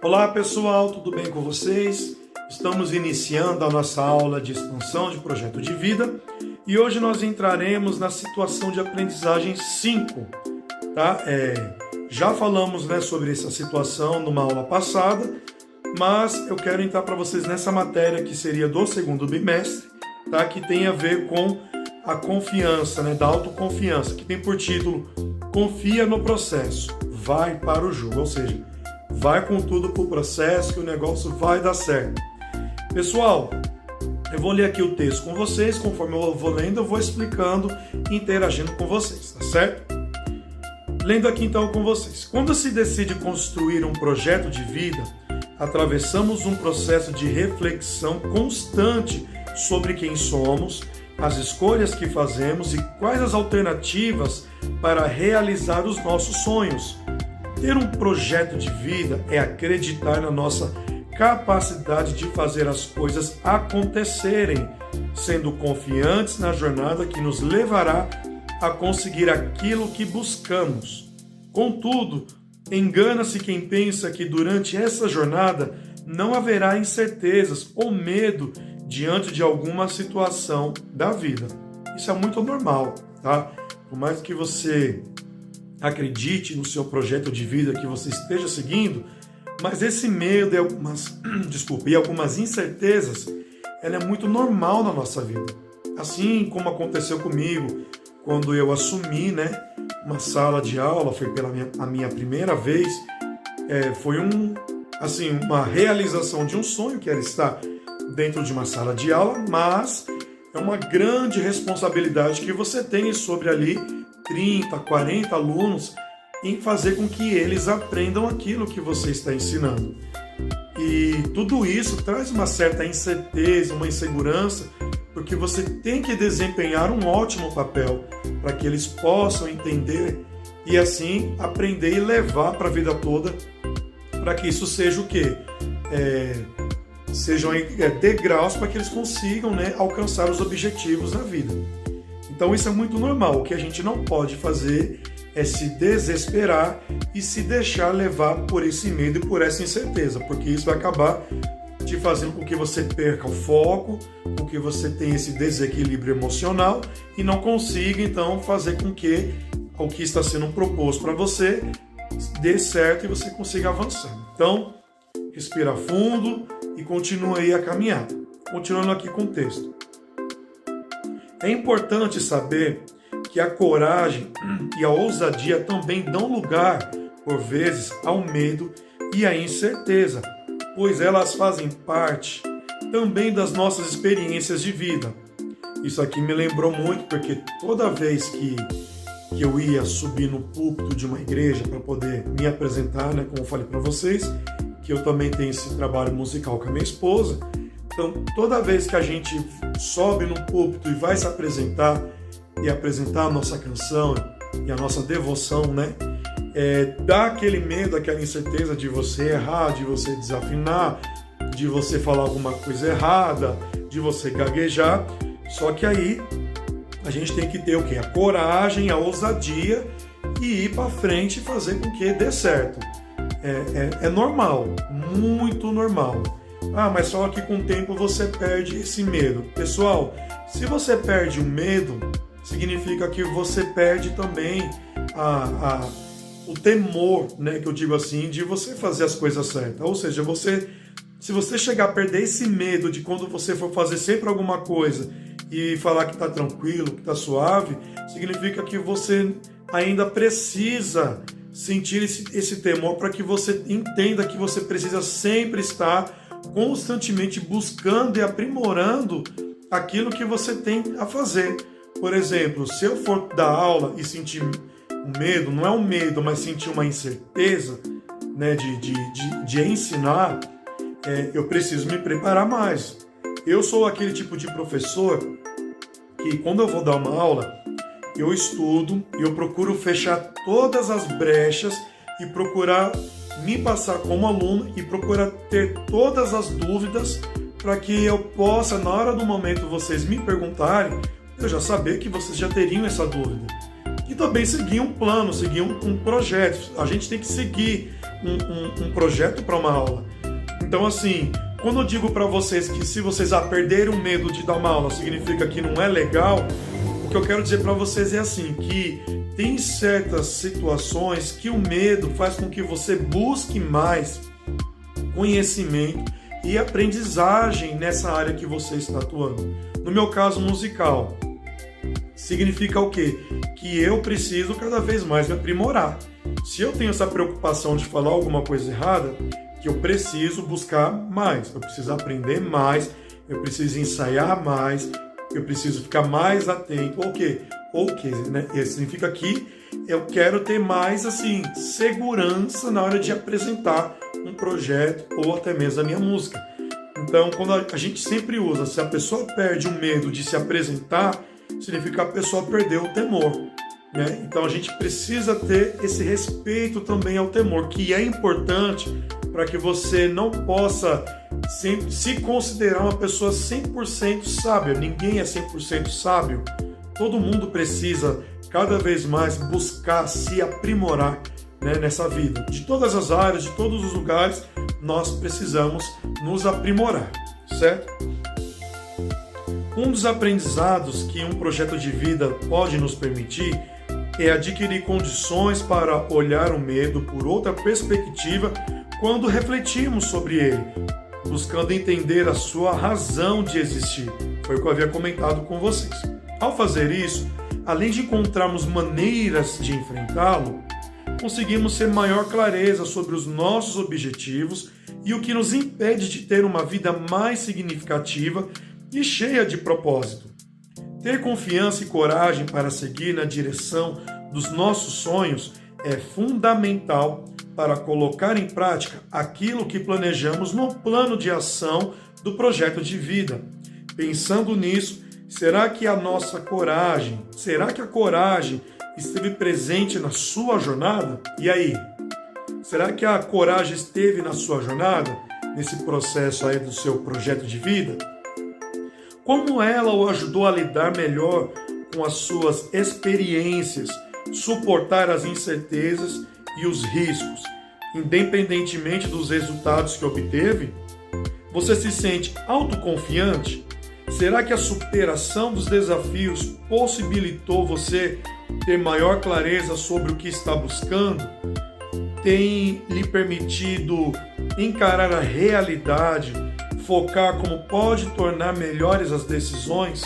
Olá pessoal, tudo bem com vocês? Estamos iniciando a nossa aula de expansão de projeto de vida e hoje nós entraremos na situação de aprendizagem 5, tá? Já falamos, sobre essa situação numa aula passada, mas eu quero entrar para vocês nessa matéria que seria do segundo bimestre, tá? Que tem a ver com a confiança, da autoconfiança, que tem por título Confia no processo, vai para o jogo, ou seja, vai com tudo para o processo que o negócio vai dar certo. Pessoal, eu vou ler aqui o texto com vocês, conforme eu vou lendo, eu vou explicando e interagindo com vocês, tá certo? Lendo aqui então com vocês. Quando se decide construir um projeto de vida, atravessamos um processo de reflexão constante sobre quem somos, as escolhas que fazemos e quais as alternativas para realizar os nossos sonhos. Ter um projeto de vida é acreditar na nossa capacidade de fazer as coisas acontecerem, sendo confiantes na jornada que nos levará a conseguir aquilo que buscamos. Contudo, engana-se quem pensa que durante essa jornada não haverá incertezas ou medo diante de alguma situação da vida. Isso é muito normal, tá? Por mais que você acredite no seu projeto de vida que você esteja seguindo, mas esse medo e algumas incertezas, ela é muito normal na nossa vida. Assim como aconteceu comigo quando eu assumi, uma sala de aula, foi a minha primeira vez, foi uma realização de um sonho que era estar dentro de uma sala de aula, mas é uma grande responsabilidade que você tem sobre ali 30, 40 alunos em fazer com que eles aprendam aquilo que você está ensinando. E tudo isso traz uma certa incerteza, uma insegurança, porque você tem que desempenhar um ótimo papel para que eles possam entender e assim aprender e levar para a vida toda, para que isso seja o quê? Sejam degraus para que eles consigam alcançar os objetivos da vida. Então isso é muito normal. O que a gente não pode fazer é se desesperar e se deixar levar por esse medo e por essa incerteza, porque isso vai acabar te fazendo com que você perca o foco, com que você tenha esse desequilíbrio emocional e não consiga então fazer com que o que está sendo proposto para você dê certo e você consiga avançar. Então, respira fundo e continua aí a caminhada. Continuando aqui com o texto. É importante saber que a coragem e a ousadia também dão lugar, por vezes, ao medo e à incerteza, pois elas fazem parte também das nossas experiências de vida. Isso aqui me lembrou muito, porque toda vez que eu ia subir no púlpito de uma igreja para poder me apresentar, como eu falei para vocês, que eu também tenho esse trabalho musical com a minha esposa. Então, toda vez que a gente sobe no púlpito e vai se apresentar e apresentar a nossa canção e a nossa devoção, dá aquele medo, aquela incerteza de você errar, de você desafinar, de você falar alguma coisa errada, de você gaguejar. Só que aí a gente tem que ter o quê? A coragem, a ousadia e ir para frente e fazer com que dê certo. É normal, muito normal. Mas só que com o tempo você perde esse medo. Pessoal, se você perde o medo, significa que você perde também o temor, que eu digo assim, de você fazer as coisas certas. Ou seja, se você chegar a perder esse medo de quando você for fazer sempre alguma coisa e falar que está tranquilo, que está suave, significa que você ainda precisa sentir esse temor para que você entenda que você precisa sempre estar constantemente buscando e aprimorando aquilo que você tem a fazer. Por exemplo, se eu for dar aula e sentir um medo, não é um medo, mas sentir uma incerteza de ensinar, eu preciso me preparar mais. Eu sou aquele tipo de professor que quando eu vou dar uma aula, eu estudo e eu procuro fechar todas as brechas e procurar me passar como aluno e procurar ter todas as dúvidas para que eu possa, na hora do momento vocês me perguntarem, eu já saber que vocês já teriam essa dúvida. E também seguir um plano, seguir um projeto. A gente tem que seguir um projeto para uma aula. Então, assim, quando eu digo para vocês que se vocês perderem o medo de dar uma aula, significa que não é legal, o que eu quero dizer para vocês é assim, que tem certas situações que o medo faz com que você busque mais conhecimento e aprendizagem nessa área que você está atuando. No meu caso musical, significa o quê? Que eu preciso cada vez mais me aprimorar. Se eu tenho essa preocupação de falar alguma coisa errada, que eu preciso buscar mais, eu preciso aprender mais, eu preciso ensaiar mais, eu preciso ficar mais atento. O quê? Né? Isso significa que eu quero ter mais assim segurança na hora de apresentar um projeto ou até mesmo a minha música. Então, quando a gente sempre usa, se a pessoa perde o medo de se apresentar, significa que a pessoa perdeu o temor. Né? Então, a gente precisa ter esse respeito também ao temor, que é importante para que você não possa sempre se considerar uma pessoa 100% sábia. Ninguém é 100% sábio. Todo mundo precisa cada vez mais buscar se aprimorar, né, nessa vida. De todas as áreas, de todos os lugares, nós precisamos nos aprimorar, certo? Um dos aprendizados que um projeto de vida pode nos permitir é adquirir condições para olhar o medo por outra perspectiva quando refletimos sobre ele, buscando entender a sua razão de existir. Foi o que eu havia comentado com vocês. Ao fazer isso, além de encontrarmos maneiras de enfrentá-lo, conseguimos ter maior clareza sobre os nossos objetivos e o que nos impede de ter uma vida mais significativa e cheia de propósito. Ter confiança e coragem para seguir na direção dos nossos sonhos é fundamental para colocar em prática aquilo que planejamos no plano de ação do projeto de vida. Pensando nisso, será que a coragem esteve presente na sua jornada? E aí? Será que a coragem esteve na sua jornada, nesse processo aí do seu projeto de vida? Como ela o ajudou a lidar melhor com as suas experiências, suportar as incertezas e os riscos, independentemente dos resultados que obteve? Você se sente autoconfiante? Será que a superação dos desafios possibilitou você ter maior clareza sobre o que está buscando? Tem lhe permitido encarar a realidade, focar como pode tornar melhores as decisões?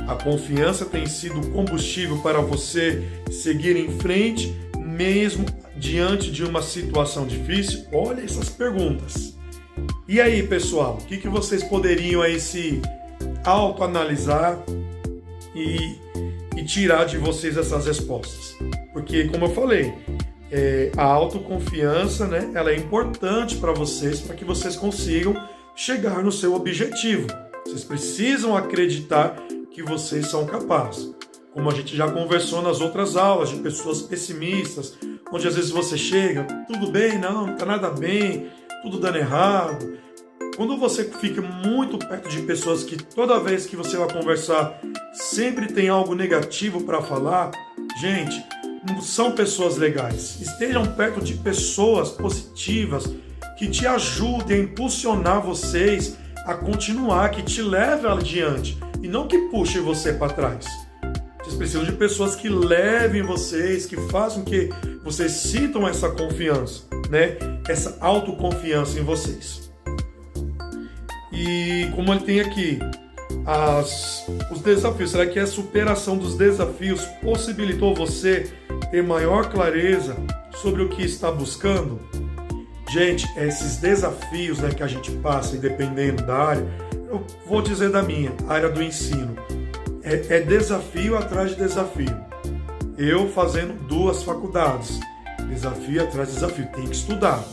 A confiança tem sido combustível para você seguir em frente, mesmo diante de uma situação difícil? Olha essas perguntas. E aí, pessoal, o que vocês poderiam aí se autoanalisar e tirar de vocês essas respostas? Porque, como eu falei, a autoconfiança, né, ela é importante para vocês, para que vocês consigam chegar no seu objetivo. Vocês precisam acreditar que vocês são capazes. Como a gente já conversou nas outras aulas de pessoas pessimistas, onde às vezes você chega, tudo bem, não está nada bem, tudo dando errado. Quando você fica muito perto de pessoas que toda vez que você vai conversar sempre tem algo negativo para falar, gente, não são pessoas legais. Estejam perto de pessoas positivas que te ajudem a impulsionar vocês a continuar, que te levem adiante e não que puxem você para trás. Vocês precisam de pessoas que levem vocês, que façam que vocês sintam essa confiança, né? Essa autoconfiança em vocês. E como ele tem aqui, os desafios, será que a superação dos desafios possibilitou você ter maior clareza sobre o que está buscando? Gente, esses desafios, né, que a gente passa, e dependendo da área, eu vou dizer da minha, área do ensino, é desafio atrás de desafio. Eu fazendo 2 faculdades, desafio atrás de desafio, tem que estudar,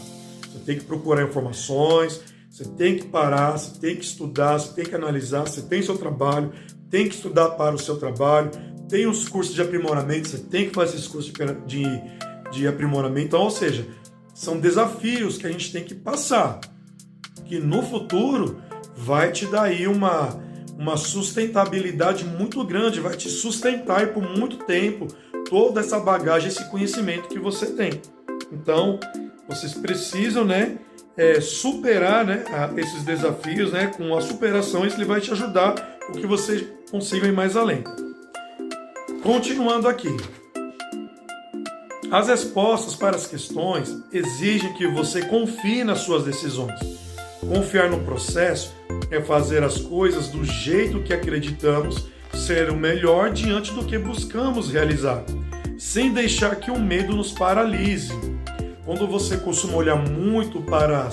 você tem que procurar informações, você tem que parar, você tem que estudar, você tem que analisar, você tem seu trabalho, tem que estudar para o seu trabalho, tem os cursos de aprimoramento, você tem que fazer esses cursos de aprimoramento. Então, ou seja, são desafios que a gente tem que passar, que no futuro vai te dar aí uma sustentabilidade muito grande, vai te sustentar aí por muito tempo toda essa bagagem, esse conhecimento que você tem. Então, Vocês precisam, superar, esses desafios, com a superação, isso ele vai te ajudar o que vocês consigam ir mais além. Continuando aqui. As respostas para as questões exigem que você confie nas suas decisões. Confiar no processo é fazer as coisas do jeito que acreditamos ser o melhor diante do que buscamos realizar, sem deixar que o medo nos paralise. Quando você costuma olhar muito para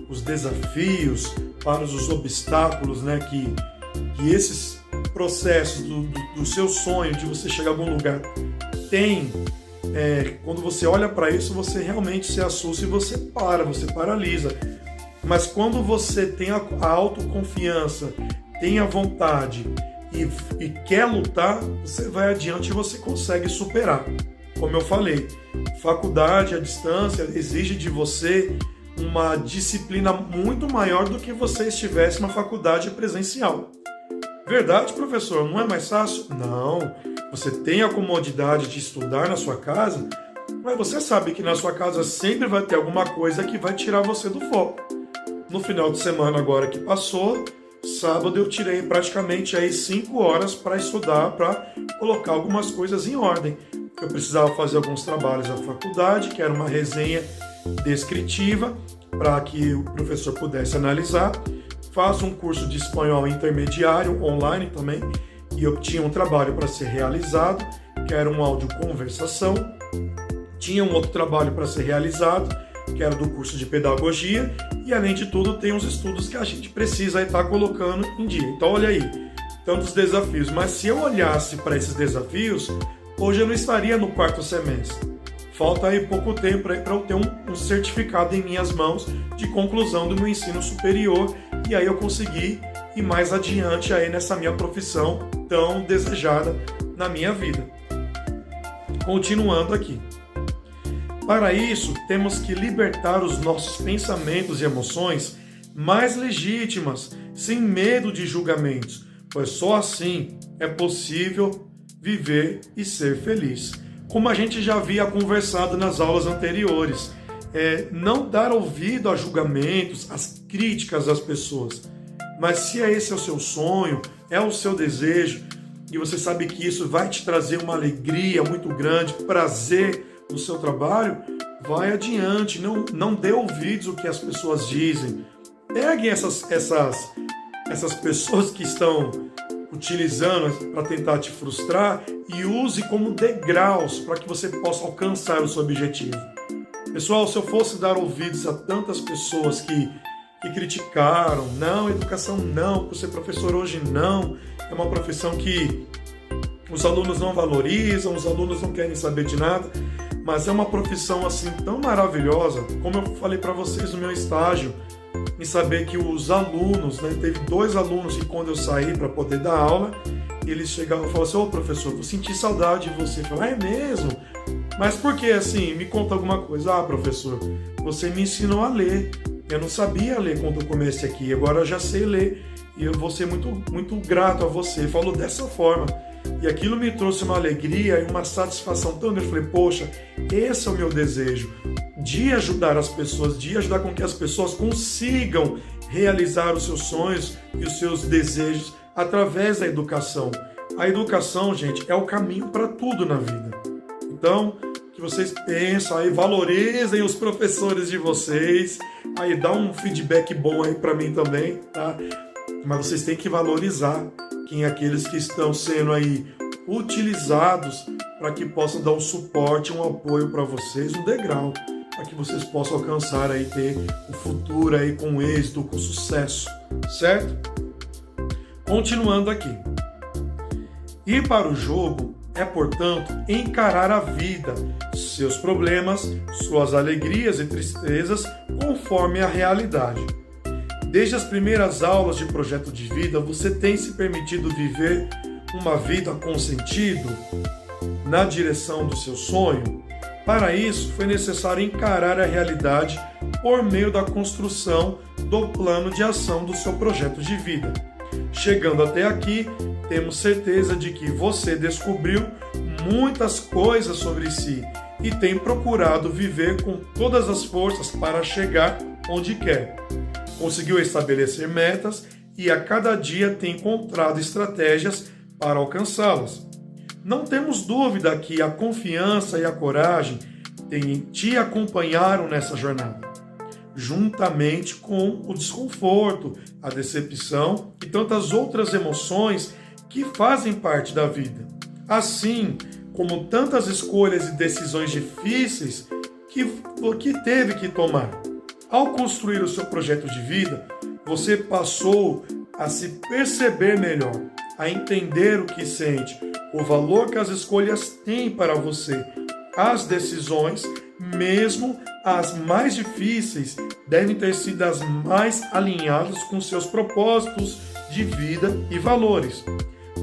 os desafios, para os obstáculos, que esses processos do seu sonho, de você chegar a algum lugar, tem, quando você olha para isso, você realmente se assusta e você paralisa. Mas quando você tem a autoconfiança, tem a vontade e quer lutar, você vai adiante e você consegue superar. Como eu falei, faculdade à distância exige de você uma disciplina muito maior do que você estivesse na faculdade presencial. Verdade, professor? Não é mais fácil? Não. Você tem a comodidade de estudar na sua casa, mas você sabe que na sua casa sempre vai ter alguma coisa que vai tirar você do foco. No final de semana agora que passou, sábado eu tirei praticamente aí 5 horas para estudar, para colocar algumas coisas em ordem. Eu precisava fazer alguns trabalhos na faculdade, que era uma resenha descritiva, para que o professor pudesse analisar. Faço um curso de espanhol intermediário, online também, e eu tinha um trabalho para ser realizado, que era um áudio conversação. Tinha um outro trabalho para ser realizado, que era do curso de pedagogia, e além de tudo tem uns estudos que a gente precisa estar colocando em dia. Então olha aí, tantos desafios, mas se eu olhasse para esses desafios, hoje eu não estaria no 4º semestre. Falta aí pouco tempo para eu ter um certificado em minhas mãos de conclusão do meu ensino superior, e aí eu consegui ir mais adiante aí nessa minha profissão tão desejada na minha vida. Continuando aqui. Para isso, temos que libertar os nossos pensamentos e emoções mais legítimas, sem medo de julgamentos, pois só assim é possível viver e ser feliz. Como a gente já havia conversado nas aulas anteriores, não dar ouvido a julgamentos, às críticas das pessoas. Mas se esse é o seu sonho, é o seu desejo, e você sabe que isso vai te trazer uma alegria muito grande, prazer no seu trabalho, vai adiante, não dê ouvidos ao que as pessoas dizem. Pegue essas pessoas que estão utilizando para tentar te frustrar e use como degraus para que você possa alcançar o seu objetivo. Pessoal, se eu fosse dar ouvidos a tantas pessoas que criticaram, não, educação não, por ser professor hoje não, é uma profissão que os alunos não valorizam, os alunos não querem saber de nada, mas é uma profissão assim tão maravilhosa, como eu falei para vocês no meu estágio, em saber que os alunos, teve 2 alunos que quando eu saí para poder dar aula, eles chegavam e falavam assim, ô professor, eu senti saudade de você. Eu falei, é mesmo? Mas por que assim? Me conta alguma coisa. Ah, professor, você me ensinou a ler. Eu não sabia ler quando eu comecei aqui, agora eu já sei ler. E eu vou ser muito, muito grato a você. Falou dessa forma. E aquilo me trouxe uma alegria e uma satisfação tão grande. Eu falei, poxa, esse é o meu desejo, de ajudar as pessoas, de ajudar com que as pessoas consigam realizar os seus sonhos e os seus desejos através da educação. A educação, gente, é o caminho para tudo na vida. Então, que vocês pensem aí, valorizem os professores de vocês, aí dá um feedback bom aí para mim também, tá? Mas vocês têm que valorizar aqueles que estão sendo aí utilizados para que possam dar um suporte, um apoio para vocês, um degrau, para que vocês possam alcançar aí, ter o futuro aí com êxito, com sucesso, certo? Continuando aqui. Ir para o jogo é, portanto, encarar a vida, seus problemas, suas alegrias e tristezas, conforme a realidade. Desde as primeiras aulas de projeto de vida, você tem se permitido viver uma vida com sentido na direção do seu sonho? Para isso, foi necessário encarar a realidade por meio da construção do plano de ação do seu projeto de vida. Chegando até aqui, temos certeza de que você descobriu muitas coisas sobre si e tem procurado viver com todas as forças para chegar onde quer. Conseguiu estabelecer metas e a cada dia tem encontrado estratégias para alcançá-las. Não temos dúvida que a confiança e a coragem te acompanharam nessa jornada, juntamente com o desconforto, a decepção e tantas outras emoções que fazem parte da vida. Assim como tantas escolhas e decisões difíceis que teve que tomar. Ao construir o seu projeto de vida, você passou a se perceber melhor, a entender o que sente, o valor que as escolhas têm para você. As decisões, mesmo as mais difíceis, devem ter sido as mais alinhadas com seus propósitos de vida e valores.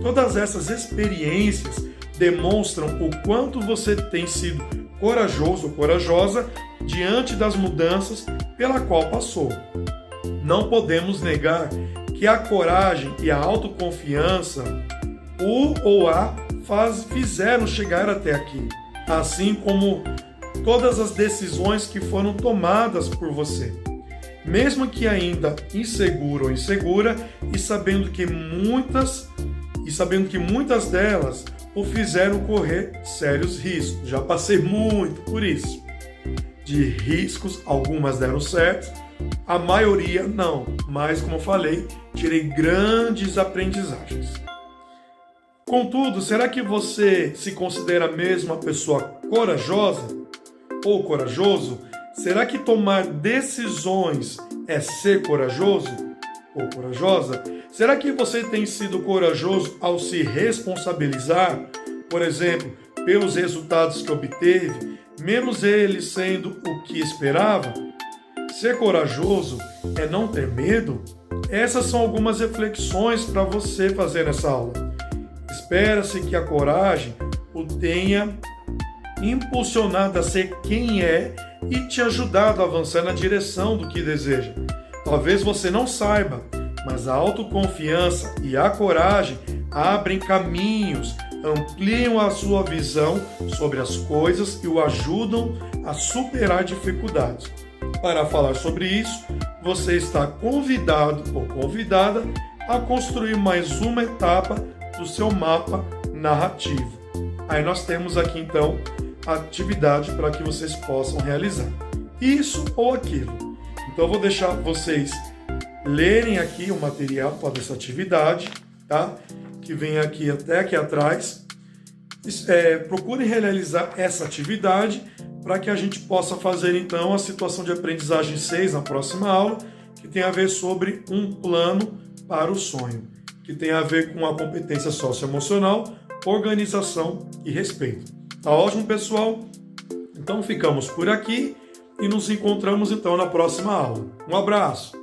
Todas essas experiências demonstram o quanto você tem sido corajoso ou corajosa diante das mudanças pela qual passou. Não podemos negar que a coragem e a autoconfiança fizeram chegar até aqui, assim como todas as decisões que foram tomadas por você. Mesmo que ainda inseguro ou insegura, e sabendo que muitas delas o fizeram correr sérios riscos. Já passei muito por isso. De riscos, algumas deram certo, a maioria não. Mas, como eu falei, tirei grandes aprendizagens. Contudo, será que você se considera mesmo uma pessoa corajosa ou corajoso? Será que tomar decisões é ser corajoso ou corajosa? Será que você tem sido corajoso ao se responsabilizar, por exemplo, pelos resultados que obteve, mesmo eles sendo o que esperava? Ser corajoso é não ter medo? Essas são algumas reflexões para você fazer nessa aula. Espera-se que a coragem o tenha impulsionado a ser quem é e te ajudado a avançar na direção do que deseja. Talvez você não saiba, mas a autoconfiança e a coragem abrem caminhos, ampliam a sua visão sobre as coisas e o ajudam a superar dificuldades. Para falar sobre isso, você está convidado ou convidada a construir mais uma etapa do seu mapa narrativo. Aí nós temos aqui então a atividade para que vocês possam realizar isso ou aquilo. Então eu vou deixar vocês lerem aqui o material para essa atividade, tá? Que vem aqui até aqui atrás. Procurem realizar essa atividade para que a gente possa fazer então a situação de aprendizagem 6 na próxima aula, que tem a ver sobre um plano para o sonho, que tem a ver com a competência socioemocional, organização e respeito. Tá ótimo, pessoal? Então ficamos por aqui e nos encontramos então na próxima aula. Um abraço!